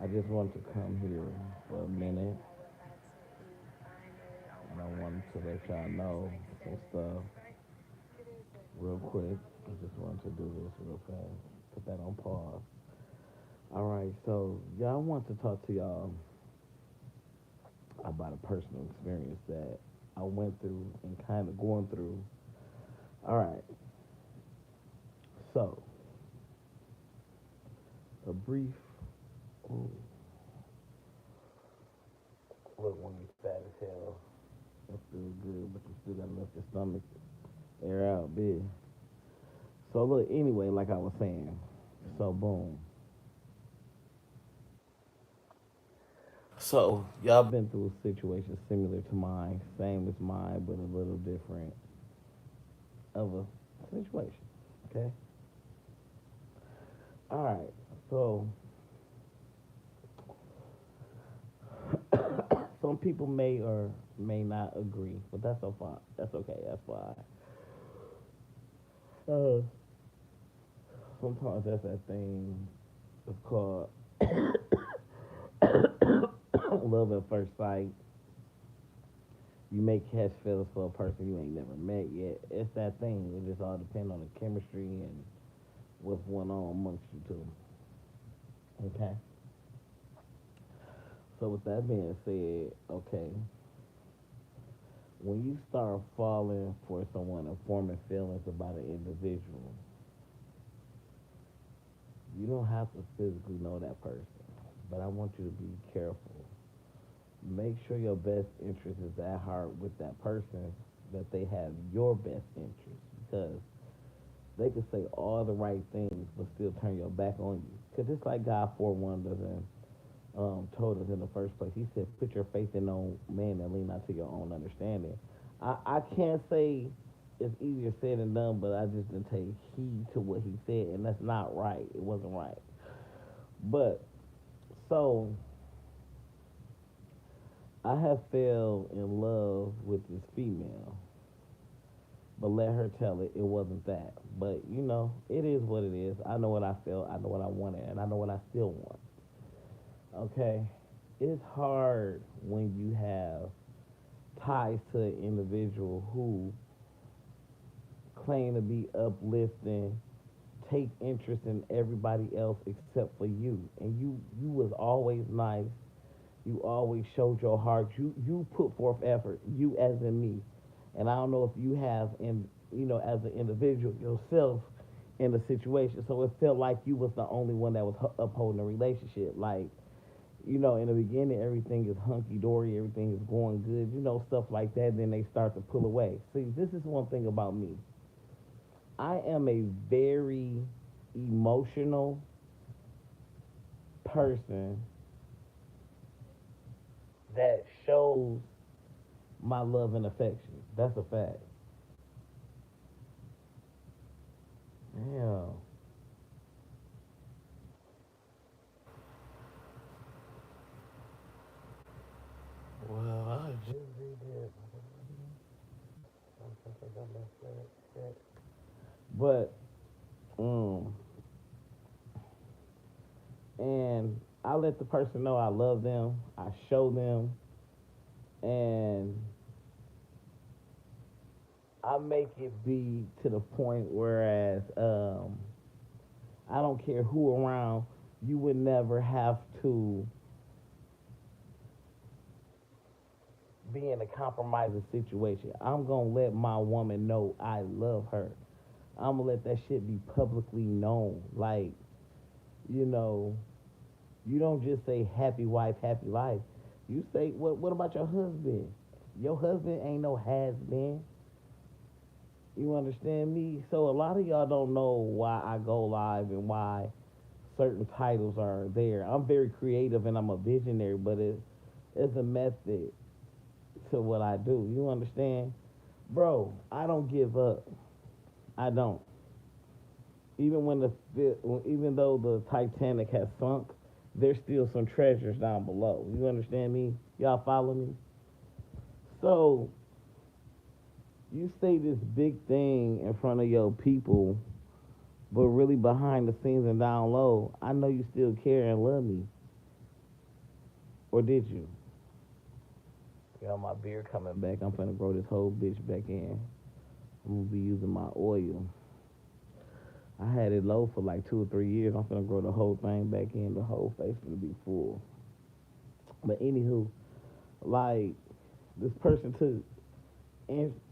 I just wanted to come here for a minute, and I wanted to let y'all know some stuff real quick. I just wanted to do this real fast. Put that on pause. All right, so y'all want to talk to y'all about a personal experience that I went through and kind of going through. All right, so a brief. Ooh, look, when you fat as hell, that feels good, but you still gotta let your stomach air out, big. So look, anyway, like I was saying, so boom. So y'all been through a situation similar to mine, same as mine, but a little different of a situation. Okay. All right. So some people may or may not agree, but that's so fine. That's okay. That's fine. Uh, sometimes that's that thing. It's called love at first sight. You may catch feelings for a person you ain't never met yet. It's that thing. It just all depends on the chemistry and what's going on amongst you two. Okay. So with that being said, okay, when you start falling for someone and forming feelings about an individual, you don't have to physically know that person. But I want you to be careful. Make sure your best interest is at heart with that person, that they have your best interest. Because they could say all the right things but still turn your back on you. Because it's like God forewarned us and told us in the first place. He said, put your faith in no man and lean not to your own understanding. I can't say it's easier said than done, but I just didn't take heed to what he said, and that's not right. It wasn't right. But so I have fell in love with this female, but let her tell it wasn't that. But it is what it is. I know what I felt, I know what I wanted, and I know what I still want. Okay? It's hard when you have ties to an individual who claim to be uplifting, take interest in everybody else except for you. And you was always nice. You always showed your heart. You put forth effort. You as in me. And I don't know if you have in as an individual yourself in the situation. So it felt like you was the only one that was upholding the relationship. Like, in the beginning everything is hunky dory, everything is going good, stuff like that. Then they start to pull away. See, this is one thing about me. I am a very emotional person that shows my love and affection. That's a fact. Yeah. Well, I just did that. But, and I let the person know I love them. I show them, and I make it be to the point whereas I don't care who around, you would never have to be in a compromising situation. I'm gonna let my woman know I love her. I'm gonna let that shit be publicly known. Like, you know, you don't just say happy wife, happy life. You say, what about your husband? Your husband ain't no has been. You understand me? So a lot of y'all don't know why I go live and why certain titles are there. I'm very creative and I'm a visionary, but it's a method to what I do. You understand? Bro, I don't give up. I don't. Even though the Titanic has sunk, there's still some treasures down below. You understand me? Y'all follow me? So you say this big thing in front of your people, but really behind the scenes and down low, I know you still care and love me. Or did you? Got my beard coming back. I'm finna grow this whole bitch back in. I'm gonna be using my oil. I had it low for like 2 or 3 years. I'm finna grow the whole thing back in. The whole face gonna be full. But anywho, like this person took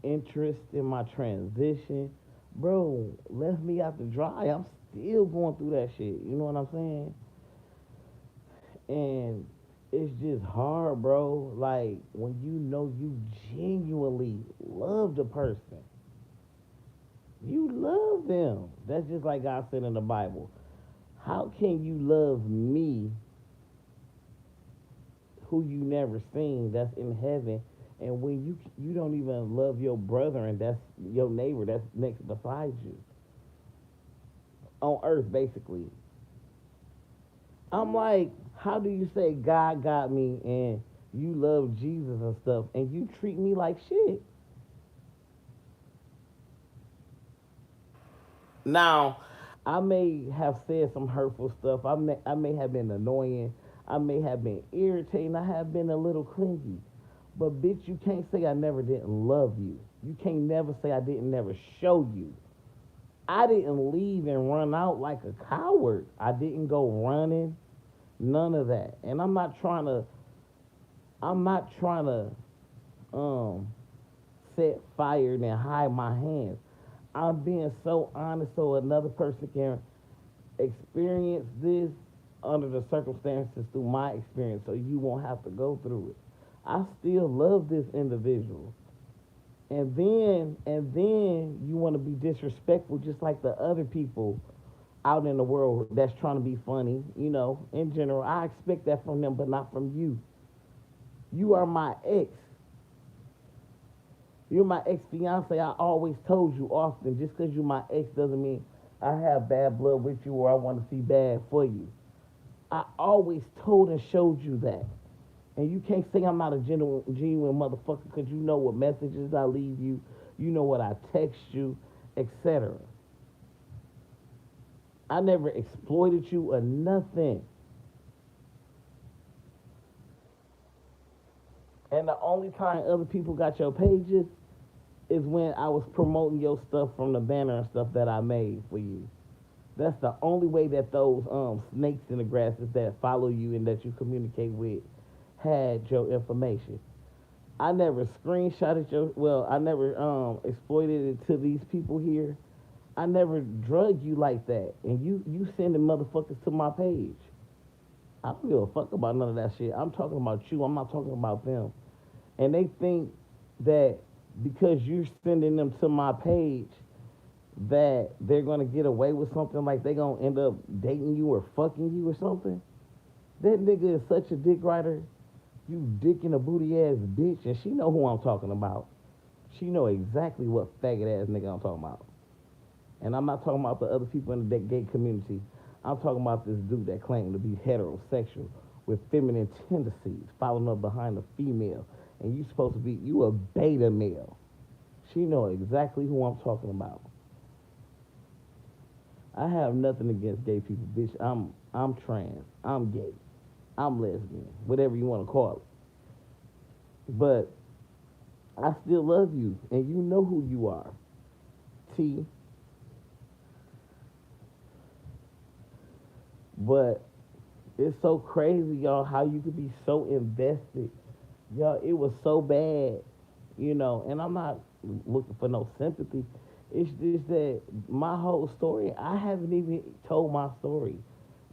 interest in my transition, bro. Left me out to dry. I'm still going through that shit. You know what I'm saying? And it's just hard, bro. Like when you know you genuinely love the person, you love them. That's just like God said in the Bible. How can you love me, who you never seen, that's in heaven, and when you don't even love your brother and that's your neighbor that's next beside you on earth, basically. I'm like, how do you say God got me and you love Jesus and stuff, and you treat me like shit? Now, I may have said some hurtful stuff. I may have been annoying. I may have been irritating. I have been a little clingy. But bitch, you can't say I never didn't love you. You can't never say I didn't never show you. I didn't leave and run out like a coward. I didn't go running. None of that. And I'm not trying to um set fire and hide my hands. I'm being so honest so another person can experience this under the circumstances through my experience so you won't have to go through it. I still love this individual. And then you want to be disrespectful just like the other people out in the world that's trying to be funny, in general. I expect that from them, but not from you. You are my ex. You're my ex-fiance. I always told you often, just because you're my ex doesn't mean I have bad blood with you or I want to see bad for you. I always told and showed you that. And you can't say I'm not a genuine motherfucker because you know what messages I leave you, you know what I text you, etc. I never exploited you or nothing. And the only time other people got your pages is when I was promoting your stuff from the banner and stuff that I made for you. That's the only way that those snakes in the grasses that follow you and that you communicate with had your information. I never screenshotted I never exploited it to these people here. I never drug you like that. And you sending motherfuckers to my page. I don't give a fuck about none of that shit. I'm talking about you. I'm not talking about them. And they think that because you're sending them to my page that they're gonna get away with something, like they gonna end up dating you or fucking you or something. That nigga is such a dick rider. You dick in a booty ass bitch, and she know who I'm talking about. She know exactly what faggot ass nigga I'm talking about. And I'm not talking about the other people in the gay community. I'm talking about this dude that claimed to be heterosexual with feminine tendencies, following up behind a female, and you a beta male. She know exactly who I'm talking about. I have nothing against gay people, bitch. I'm trans. I'm gay. I'm lesbian. Whatever you want to call it. But I still love you, and you know who you are. T. But it's so crazy, y'all, how you could be so invested. Y'all, it was so bad, and I'm not looking for no sympathy. It's just that my whole story, I haven't even told my story.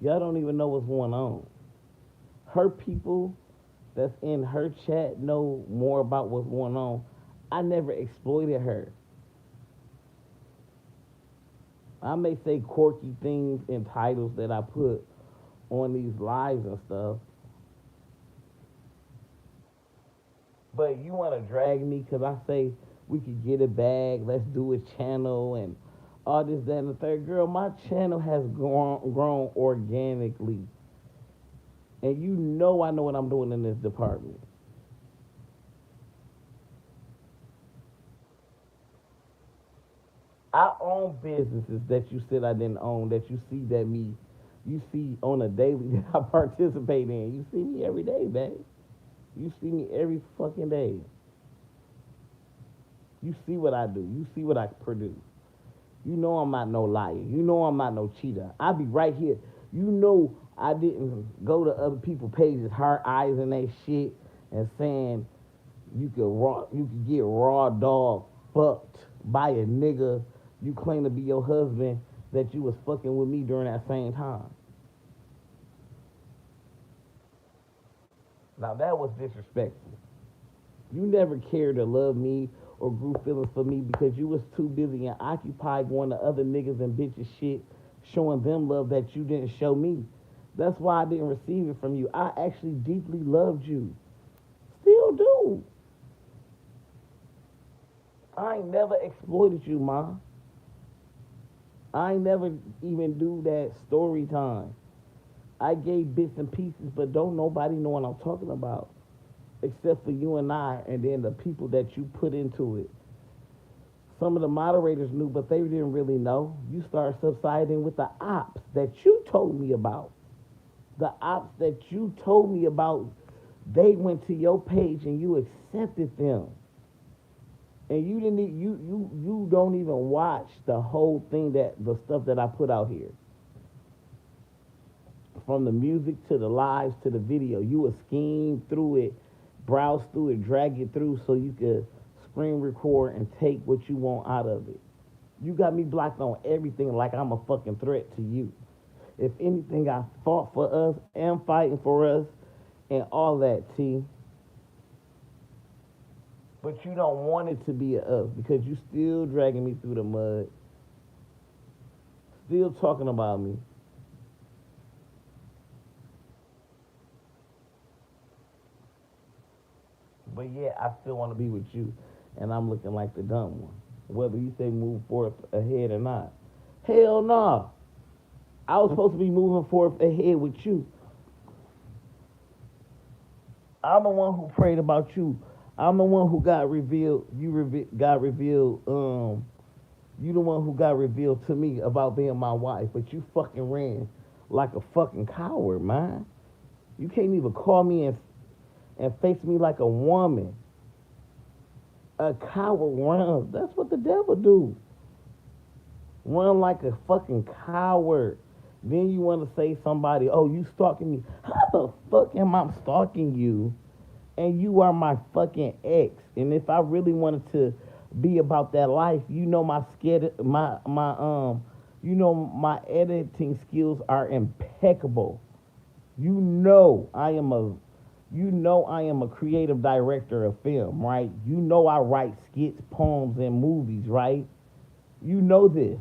Y'all don't even know what's going on. Her people that's in her chat know more about what's going on. I never exploited her. I may say quirky things in titles that I put on these lives and stuff, but you want to drag me because I say we could get it back, let's do a channel and all this, that, and the third. Girl, my channel has grown organically. And I know what I'm doing in this department. I own businesses that you said I didn't own, that you see that me, you see on a daily that I participate in. You see me every day, babe. You see me every fucking day. You see what I do. You see what I produce. You know I'm not no liar. You know I'm not no cheater. I be right here. You know I didn't go to other people's pages, heart eyes and that shit, and saying you could get raw dog fucked by a nigga you claim to be your husband that you was fucking with me during that same time. Now that was disrespectful. You never cared to love me or grew feelings for me because you was too busy and occupied going to other niggas and bitches shit, showing them love that you didn't show me. That's why I didn't receive it from you. I actually deeply loved you. Still do. I ain't never exploited you, ma. I ain't never even do that story time. I gave bits and pieces, but don't nobody know what I'm talking about. Except for you and I, and then the people that you put into it. Some of the moderators knew, but they didn't really know. You started subsiding with the ops that you told me about. The ops that you told me about, they went to your page and you accepted them. And you didn't you don't even watch the whole thing, that the stuff that I put out here. From the music to the lives to the video. You would scheme through it, browse through it, drag it through so you could screen record and take what you want out of it. You got me blocked on everything like I'm a fucking threat to you. If anything, I fought for us, am fighting for us, and all that, T. But you don't want it to be a us because you still dragging me through the mud. Still talking about me. But yeah, I still want to be with you. And I'm looking like the dumb one. Whether you say move forth ahead or not. Hell no. I was supposed to be moving forth ahead with you. I'm the one who prayed about you. I'm the one who got revealed. Got revealed. You the one who got revealed to me about being my wife. But you fucking ran like a fucking coward, man. You can't even call me and face me like a woman. A coward runs. That's what the devil do. Run like a fucking coward. Then you want to say somebody, oh, you stalking me. How the fuck am I stalking you? And you are my fucking ex. And if I really wanted to be about that life, you know my editing skills are impeccable. You know I am a creative director of film, right? You know I write skits, poems, and movies, right? You know this.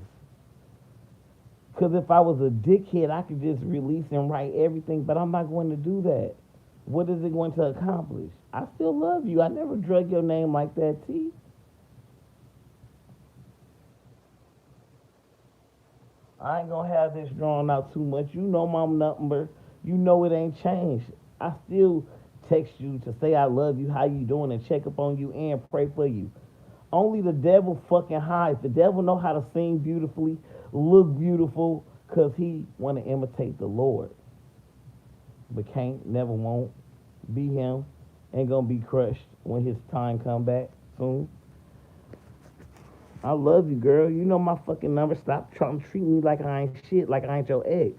Because if I was a dickhead, I could just release and write everything, but I'm not going to do that. What is it going to accomplish? I still love you. I never drug your name like that, T. I ain't gonna have this drawn out too much. You know my number. You know it ain't changed. I still text you to say I love you, how you doing, and check up on you and pray for you. Only the devil fucking hides. The devil know how to sing beautifully, look beautiful, because he want to imitate the Lord. But can't, never won't, be him. Ain't gonna be crushed when his time come back soon. I love you, girl. You know my fucking number. Stop trying to treat me like I ain't shit, like I ain't your ex.